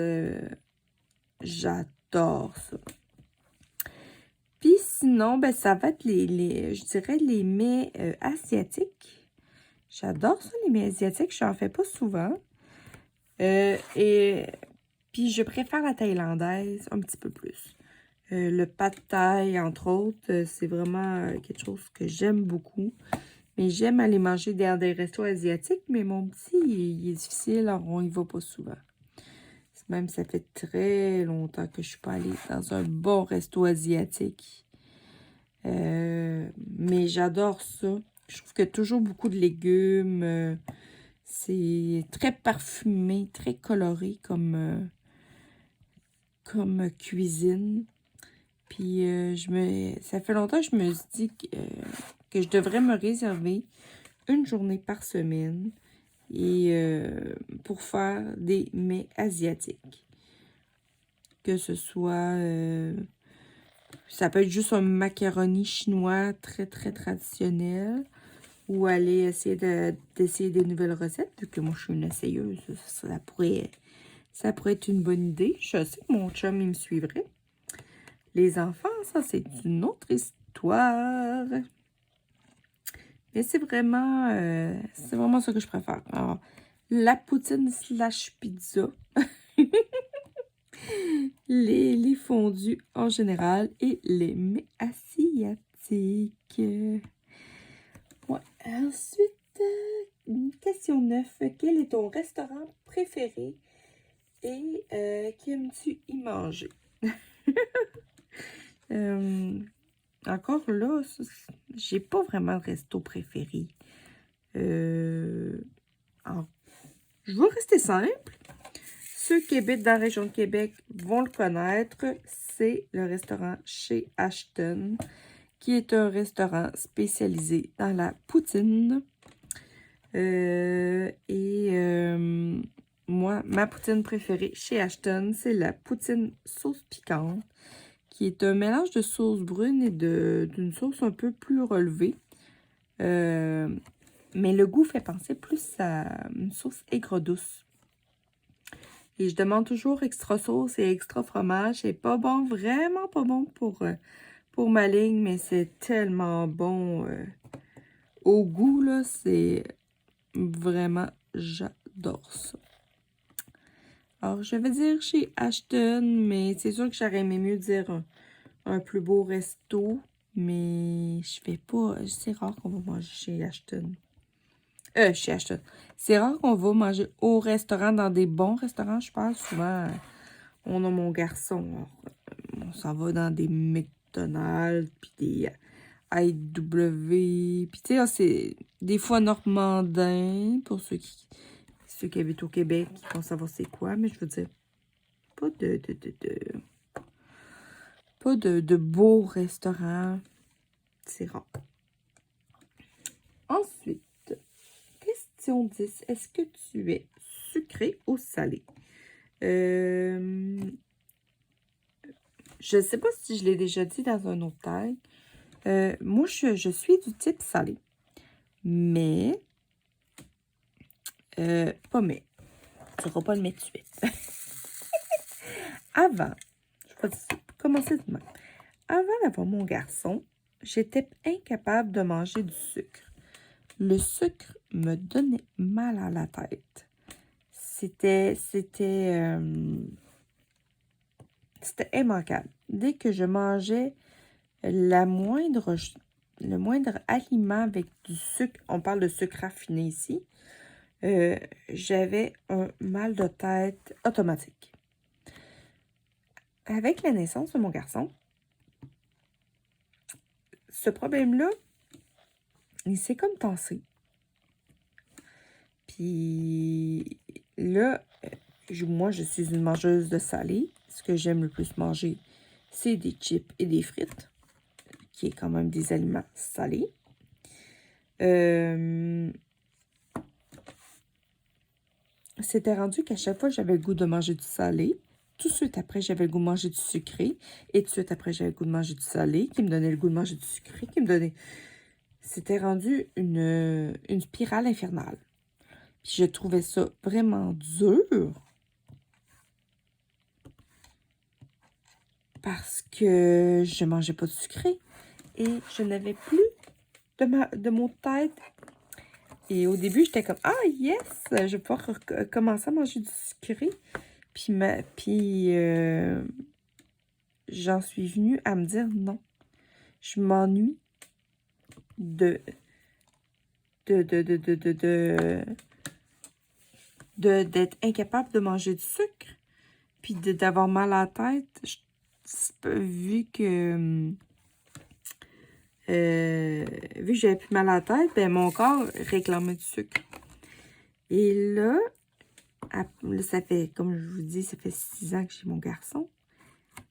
j'adore ça. Puis sinon, ben, ça va être je dirais les mets asiatiques. J'adore ça, les mets asiatiques. Je n'en fais pas souvent. Puis je préfère la thaïlandaise un petit peu plus. Le pad thai, entre autres, c'est vraiment quelque chose que j'aime beaucoup. Mais j'aime aller manger dans des restos asiatiques, mais mon petit, il est difficile, alors on y va pas souvent. Même ça fait très longtemps que je suis pas allée dans un bon resto asiatique. Mais j'adore ça. Je trouve qu'il y a toujours beaucoup de légumes. C'est très parfumé, très coloré comme cuisine. Puis ça fait longtemps que je me suis dit que je devrais me réserver une journée par semaine pour faire des mets asiatiques. Que ce soit... ça peut être juste un macaroni chinois très, très traditionnel ou aller essayer d'essayer des nouvelles recettes, vu que moi, je suis une essayeuse. Ça pourrait être une bonne idée. Je sais que mon chum, il me suivrait. Les enfants, ça, c'est une autre histoire. Mais c'est vraiment ça que je préfère. Alors, la poutine / pizza, les fondus en général et les mets asiatiques. Ouais. Ensuite, question 9. Quel est ton restaurant préféré et qu'aimes-tu y manger? Encore là, j'ai pas vraiment de resto préféré. Alors, je vais rester simple. Ceux qui habitent dans la région de Québec vont le connaître. C'est le restaurant Chez Ashton, qui est un restaurant spécialisé dans la poutine. Moi, ma poutine préférée chez Ashton, c'est la poutine sauce piquante, qui est un mélange de sauce brune et d'une sauce un peu plus relevée. Mais le goût fait penser plus à une sauce aigre-douce. Et je demande toujours extra sauce et extra fromage. C'est pas bon, vraiment pas bon pour ma ligne, mais c'est tellement bon au goût, là. C'est vraiment, j'adore ça. Alors, je vais dire chez Ashton, mais c'est sûr que j'aurais aimé mieux dire un plus beau resto. Mais je fais pas... C'est rare qu'on va manger chez Ashton. Chez Ashton. C'est rare qu'on va manger au restaurant, dans des bons restaurants. Je pense souvent, on a mon garçon. On s'en va dans des McDonald's, puis des IW. Puis tu sais, c'est des fois normandin, pour ceux qui habitent au Québec, qui vont savoir c'est quoi. Mais je veux dire, pas de beaux restaurants. C'est rare. Ensuite, question 10. Est-ce que tu es sucré ou salé? Je ne sais pas si je l'ai déjà dit dans un autre tag. Moi, je suis du type salé. Mais, pas mais. Tu ne feras pas le mais tout de suite. Avant, je vais commencer demain. Avant d'avoir mon garçon, j'étais incapable de manger du sucre. Le sucre me donnait mal à la tête. C'était immanquable. Dès que je mangeais le moindre aliment avec du sucre, on parle de sucre raffiné ici, j'avais un mal de tête automatique. Avec la naissance de mon garçon, ce problème-là, il s'est comme tassé. Puis là, moi, je suis une mangeuse de salé. Ce que j'aime le plus manger, c'est des chips et des frites, qui est quand même des aliments salés. C'était rendu qu'à chaque fois, j'avais le goût de manger du salé. Tout de suite après, j'avais le goût de manger du sucré. Et tout de suite après, j'avais le goût de manger du salé, qui me donnait le goût de manger du sucré, qui me donnait... C'était rendu une spirale infernale. Puis je trouvais ça vraiment dur. Parce que je mangeais pas de sucré. Et je n'avais plus de mon tête. Et au début, j'étais comme, ah yes, je vais pouvoir commencer à manger du sucré. Puis j'en suis venue à me dire non. Je m'ennuie d'être incapable de manger du sucre, puis d'avoir mal à la tête. Vu que j'avais plus mal à la tête, ben mon corps réclamait du sucre. Et là, ça fait, comme je vous dis, ça fait 6 ans que j'ai mon garçon.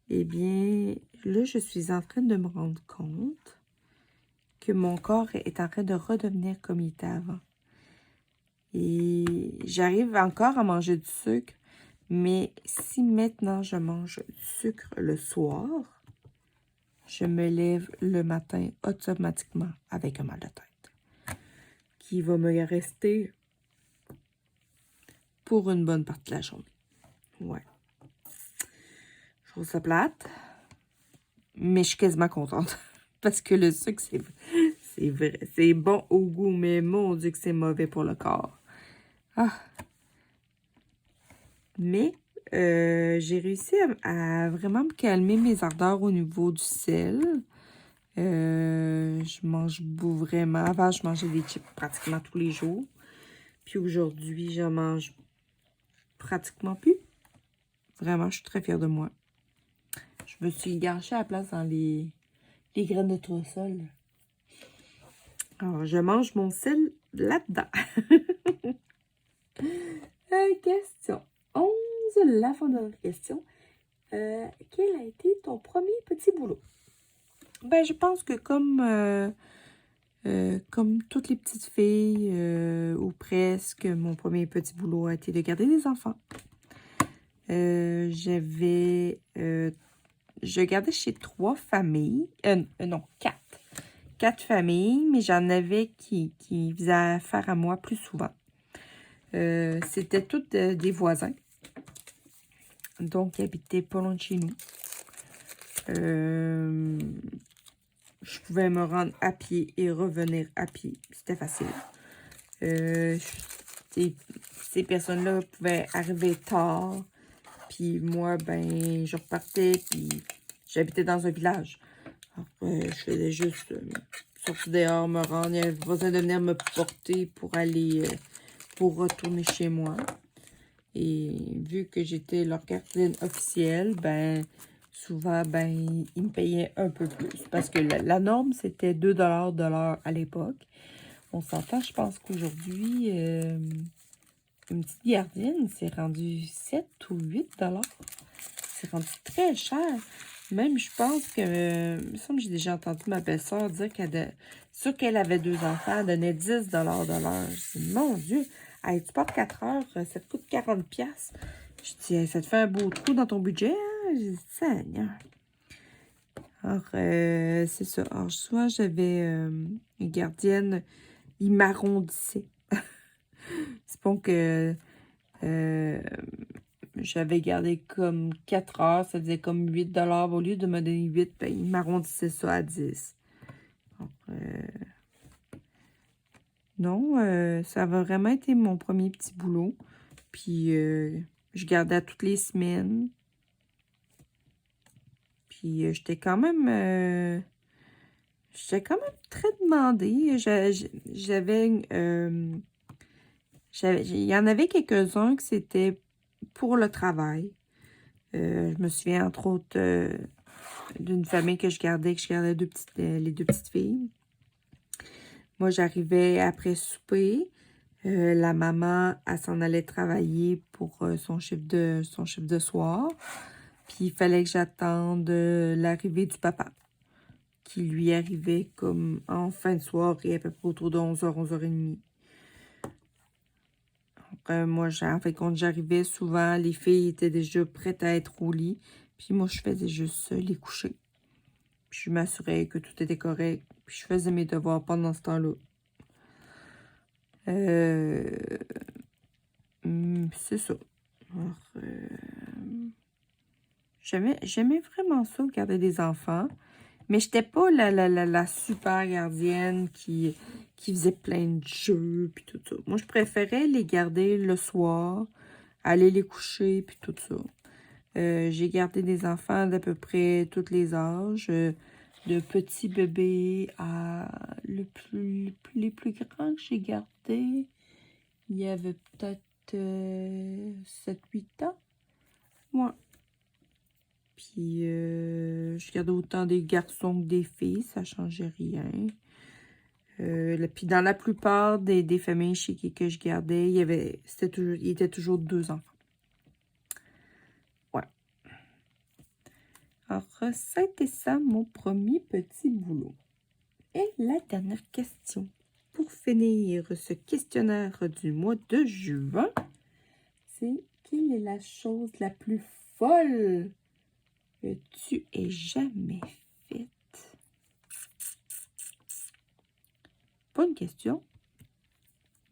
Eh bien, là, je suis en train de me rendre compte que mon corps est en train de redevenir comme il était avant. Et j'arrive encore à manger du sucre, mais si maintenant je mange du sucre le soir, je me lève le matin automatiquement avec un mal de tête qui va me rester pour une bonne partie de la journée. Ouais. Je trouve ça plate, mais je suis quasiment contente parce que le sucre, c'est vrai, c'est bon au goût, mais mon Dieu que c'est mauvais pour le corps. Ah. Mais j'ai réussi à vraiment me calmer mes ardeurs au niveau du sel. Je mange vraiment. Avant, je mangeais des chips pratiquement tous les jours. Puis aujourd'hui, je mange pratiquement plus. Vraiment, je suis très fière de moi. Je me suis gâchée à la place dans les graines de tournesol. Alors, je mange mon sel là-dedans. Question 11, l'avant-dernière question. Quel a été ton premier petit boulot? Ben, je pense que comme toutes les petites filles, ou presque, mon premier petit boulot a été de garder des enfants. Je gardais chez 3 familles. Non, 4. 4 familles, mais j'en avais qui faisaient affaire à moi plus souvent. C'était toutes des voisins. Donc, ils habitaient pas loin de chez nous. Je pouvais me rendre à pied et revenir à pied. C'était facile. Ces personnes-là pouvaient arriver tard. Puis moi, ben, je repartais. Puis j'habitais dans un village. Alors, je faisais juste sortir dehors, me rendre. Il y avait besoin de venir me porter pour aller, pour retourner chez moi. Et vu que j'étais leur gardienne officielle, ben, souvent, ben, ils me payaient un peu plus. Parce que la norme, c'était 2 de l'heure à l'époque. On s'entend, je pense qu'aujourd'hui, une petite gardienne, c'est rendu 7 ou 8 $. C'est rendu très cher. Même, je pense que, il me semble que j'ai déjà entendu ma belle-sœur dire sûr qu'elle avait 2 enfants, elle donnait 10 de l'heure. Je dis, mon Dieu, hey, tu pars 4 heures, ça te coûte 40 $. Je dis, hey, ça te fait un beau trou dans ton budget, hein? J'ai dit, Seigneur. Alors, c'est ça. Alors, soit j'avais une gardienne, il m'arrondissait. C'est bon que j'avais gardé comme 4 heures, ça faisait comme 8 $. Au lieu de me donner 8, ben, il m'arrondissait ça à 10. Donc, non, ça a vraiment été mon premier petit boulot. Puis, je gardais à toutes les semaines. Puis, j'étais quand même très demandée. Il y en avait quelques-uns que c'était pour le travail. Je me souviens, entre autres, d'une famille que je gardais les 2 petites filles. Moi, j'arrivais après souper. La maman, elle s'en allait travailler pour son chiffre de soir. Puis, il fallait que j'attende l'arrivée du papa, qui lui arrivait comme en fin de soirée, à peu près autour de 11h, 11h30. Moi, en fait, quand j'arrivais, souvent, les filles étaient déjà prêtes à être au lit. Puis moi, je faisais juste les coucher. Puis je m'assurais que tout était correct. Puis je faisais mes devoirs pendant ce temps-là. C'est ça. Alors, j'aimais vraiment ça, garder des enfants. Mais j'étais pas la super gardienne qui faisait plein de jeux, puis tout ça. Moi, je préférais les garder le soir, aller les coucher, puis tout ça. J'ai gardé des enfants d'à peu près tous les âges. de petit bébé à les plus grands que j'ai gardés, il y avait peut-être 7-8 ans. Ouais. Puis, je gardais autant des garçons que des filles, ça changeait rien. Puis dans la plupart des familles chez qui que je gardais, il était toujours 2 enfants. Ouais. Alors, ça a été ça, mon premier petit boulot. Et la dernière question, pour finir ce questionnaire du mois de juin, c'est quelle est la chose la plus folle que tu aies jamais faite? Bonne question.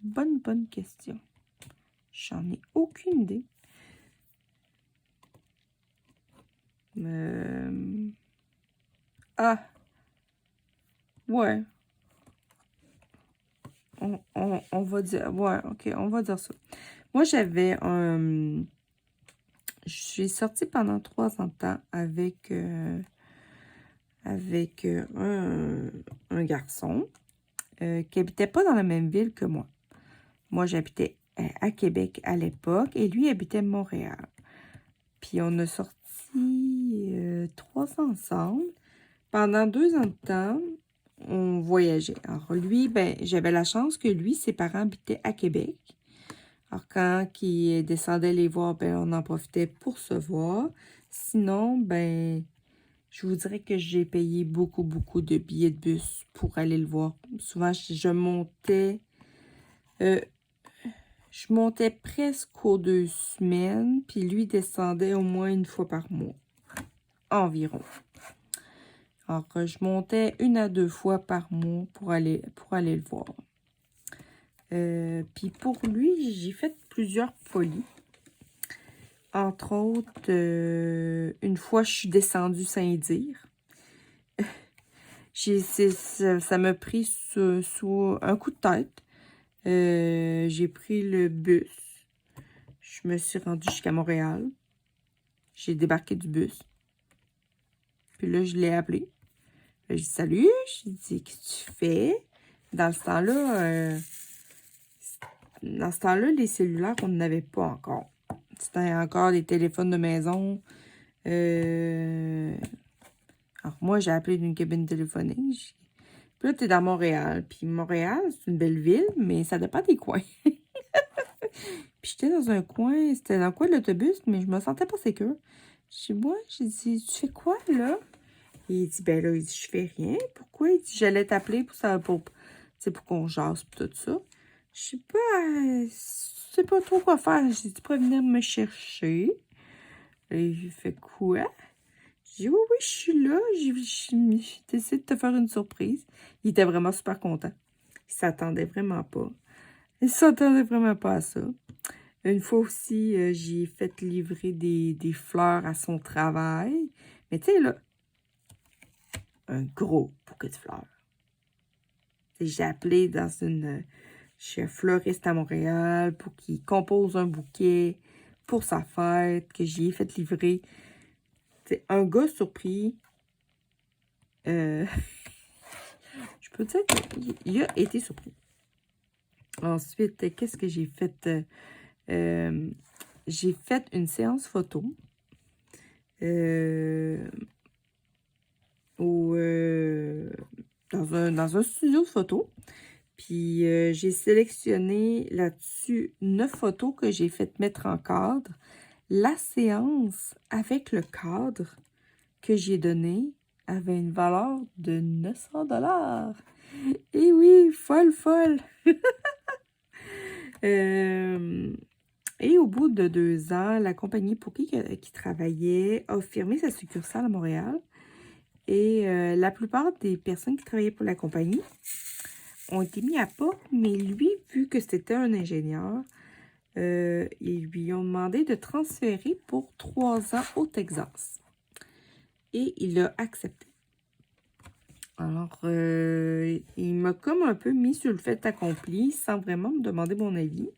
Bonne question. J'en ai aucune idée. Ah! Ouais. On va dire... Ouais, ok, on va dire ça. Moi, j'avais un... Je suis sortie pendant 3 ans de temps avec un garçon qui habitait pas dans la même ville que moi. Moi, j'habitais à Québec à l'époque et lui habitait à Montréal. Puis on a sorti 3 ans ensemble. Pendant 2 ans de temps, on voyageait. Alors lui, ben, j'avais la chance que lui, ses parents habitaient à Québec. Alors quand il descendait les voir, ben, on en profitait pour se voir. Sinon, ben, je vous dirais que j'ai payé beaucoup de billets de bus pour aller le voir. Souvent, je montais presque aux 2 semaines, puis lui descendait au moins une fois par mois, environ. Alors, je montais 1 à 2 fois par mois pour aller le voir. Puis pour lui, j'ai fait plusieurs folies. Entre autres, une fois, je suis descendue sans dire. Ça m'a pris sous un coup de tête. J'ai pris le bus. Je me suis rendue jusqu'à Montréal. J'ai débarqué du bus. Puis là, je l'ai appelé. J'ai dit « Salut! » J'ai dit « Qu'est-ce que tu fais? » Dans ce temps-là, les cellulaires, on n'avait pas encore. C'était encore des téléphones de maison. Alors, moi, j'ai appelé d'une cabine téléphonique. Puis là, t'es dans Montréal. Puis Montréal, c'est une belle ville, mais ça dépend des coins. Puis j'étais dans un coin, c'était dans le coin de l'autobus, mais je me sentais pas sécure. J'ai dit, tu fais quoi, là? Il dit, ben là, je fais rien. Pourquoi? Il dit, j'allais t'appeler pour qu'on jase, pis tout ça. Je sais pas trop quoi faire. J'ai dit, tu pourrais venir me chercher. Et il fait quoi? J'ai dit, oui, je suis là. J'ai décidé de te faire une surprise. Il était vraiment super content. Il s'attendait vraiment pas. Il s'attendait vraiment pas à ça. Une fois aussi, j'ai fait livrer des fleurs à son travail. Mais tu sais, là, un gros bouquet de fleurs. J'ai appelé chez un fleuriste à Montréal pour qu'il compose un bouquet pour sa fête, que j'y ai fait livrer. C'est un gars surpris. Je peux dire qu'il a été surpris. Ensuite, qu'est-ce que j'ai fait? J'ai fait une séance photo. Dans un studio de photo. Puis, j'ai sélectionné là-dessus 9 photos que j'ai fait mettre en cadre. La séance avec le cadre que j'ai donné avait une valeur de 900 $. Et oui, folle! Et au bout de 2 ans, la compagnie pour qui travaillait a fermé sa succursale à Montréal. Et la plupart des personnes qui travaillaient pour la compagnie ont été mis à part, mais lui, vu que c'était un ingénieur, ils lui ont demandé de transférer pour 3 ans au Texas. Et il a accepté. Alors, il m'a comme un peu mis sur le fait accompli sans vraiment me demander mon avis.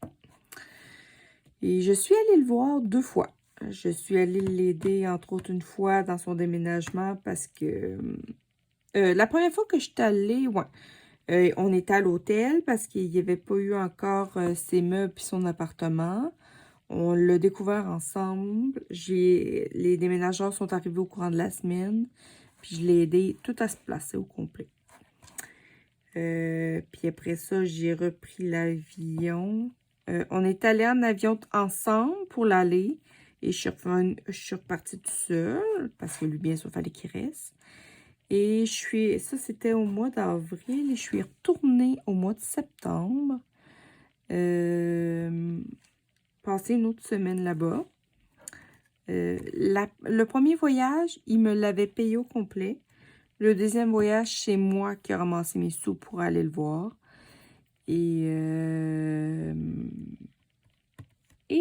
Et je suis allée le voir 2 fois. Je suis allée l'aider, entre autres, une fois dans son déménagement parce que La première fois que je suis allée, ouais, on était à l'hôtel parce qu'il n'y avait pas eu encore ses meubles et son appartement. On l'a découvert ensemble. Les déménageurs sont arrivés au courant de la semaine. Puis je l'ai aidé tout à se placer au complet. Puis après ça, j'ai repris l'avion. On est allé en avion ensemble pour l'aller. Et je suis repartie tout seul. Parce que lui, bien sûr, il fallait qu'il reste. Et ça c'était au mois d'avril. Et je suis retournée au mois de septembre. Passer une autre semaine là-bas. Le premier voyage, il me l'avait payé au complet. Le deuxième voyage, c'est moi qui ai ramassé mes sous pour aller le voir. Et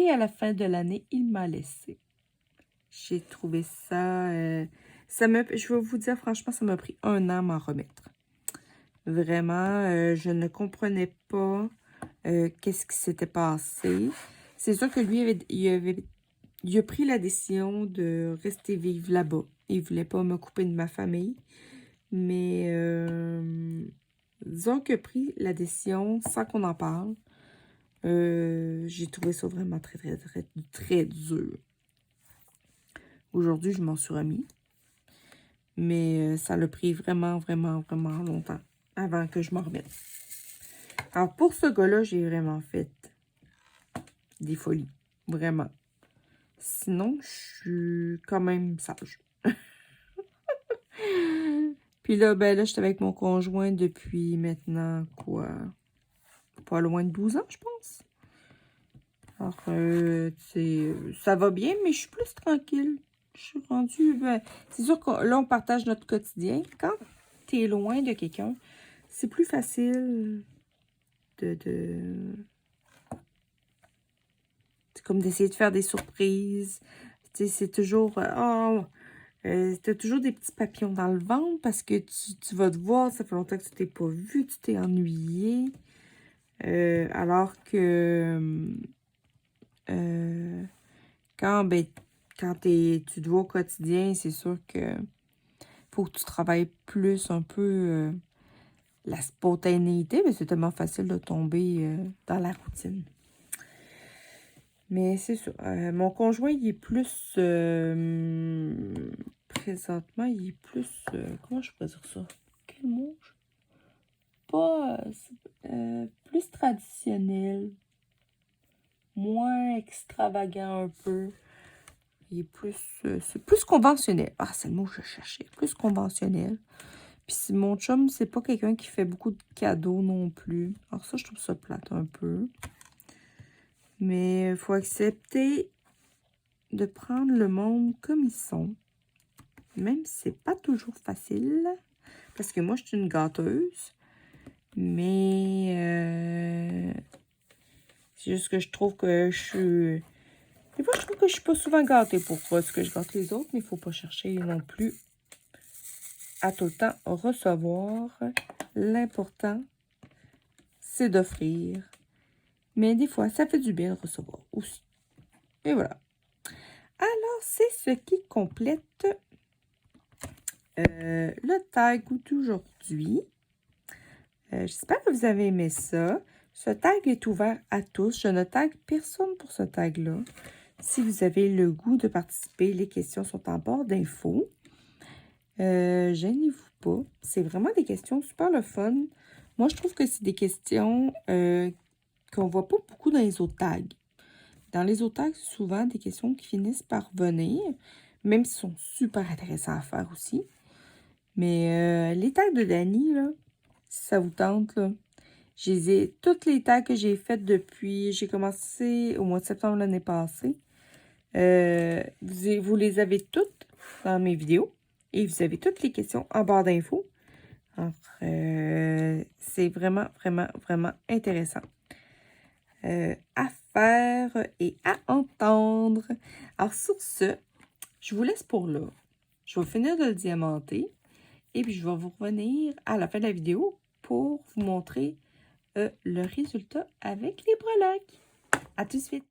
à la fin de l'année, il m'a laissé. J'ai trouvé ça... je vais vous dire, franchement, ça m'a pris 1 an à m'en remettre. Vraiment, je ne comprenais pas qu'est-ce qui s'était passé. C'est sûr que lui, il a pris la décision de rester vivre là-bas. Il ne voulait pas me couper de ma famille. Mais disons qu'il a pris la décision sans qu'on en parle. J'ai trouvé ça vraiment très, très, très, très dur. Aujourd'hui, je m'en suis remis. Mais ça l'a pris vraiment, vraiment, vraiment longtemps avant que je m'en remette. Alors, pour ce gars-là, j'ai vraiment fait des folies. Vraiment. Sinon, je suis quand même sage. Puis là, ben là, j'étais avec mon conjoint depuis maintenant, quoi, pas loin de 12 ans, je pense. Alors, ça va bien, mais je suis plus tranquille. Je suis rendue, ben, c'est sûr que là, on partage notre quotidien. Quand tu es loin de quelqu'un, c'est plus facile c'est comme d'essayer de faire des surprises. Tu sais, c'est toujours, t'as toujours des petits papillons dans le ventre parce que tu vas te voir, ça fait longtemps que tu t'es pas vu, tu t'es ennuyé. Alors que quand tu te vois au quotidien, c'est sûr que faut que tu travailles plus un peu la spontanéité, mais c'est tellement facile de tomber dans la routine. Mais c'est ça. Mon conjoint, il est plus... présentement, il est plus... comment je peux dire ça? Quel mot? Pas... plus traditionnel. Moins extravagant un peu. Il est plus... c'est plus conventionnel. Ah, c'est le mot que je cherchais. Plus conventionnel. Puis mon chum, c'est pas quelqu'un qui fait beaucoup de cadeaux non plus. Alors ça, je trouve ça plate un peu. Mais il faut accepter de prendre le monde comme ils sont. Même si c'est pas toujours facile. Parce que moi, je suis une gâteuse. Mais c'est juste que je trouve que je suis... Des fois, je trouve que je suis pas souvent gâtée pour ce que je gâte les autres. Mais il faut pas chercher non plus à tout le temps recevoir. L'important, c'est d'offrir. Mais des fois, ça fait du bien de recevoir aussi. Et voilà. Alors, c'est ce qui complète le tag d'aujourd'hui. J'espère que vous avez aimé ça. Ce tag est ouvert à tous. Je ne tag personne pour ce tag-là. Si vous avez le goût de participer, les questions sont en barre d'infos. Gênez-vous pas. C'est vraiment des questions super le fun. Moi, je trouve que c'est des questions qu'on voit pas beaucoup dans les autres tags. Dans les autres tags, c'est souvent des questions qui finissent par venir, même s'ils sont super intéressants à faire aussi. Mais les tags de Dani, là, si ça vous tente, là, toutes les tags que j'ai faites depuis, j'ai commencé au mois de septembre l'année passée. Vous les avez toutes dans mes vidéos et vous avez toutes les questions en barre d'infos. Alors, c'est vraiment, vraiment, vraiment intéressant à faire et à entendre. Alors, sur ce, je vous laisse pour là. Je vais finir de le diamanter et puis je vais vous revenir à la fin de la vidéo pour vous montrer le résultat avec les breloques. À tout de suite!